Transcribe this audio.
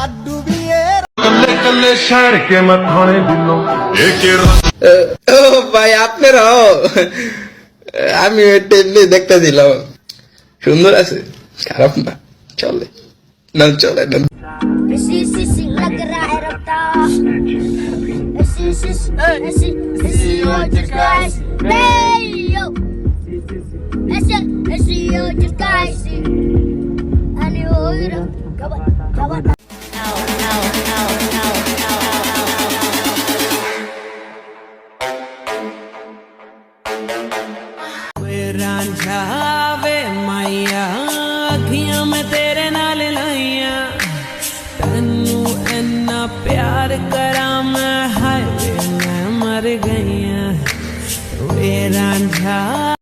कल्ले कल्ले शहर के मथाने दिलों एक ও ভাই আপনারাও আমি টেমনি দেখতে দিলাম সুন্দর আছে খারাপ না চলে না চলে না लग रहा है रफ्ता रांझावे माइया अखियां में तेरे नाल लाइया तन्नू इन्ना प्यार करा मैं हाय वे मैं मर गई वे रांझा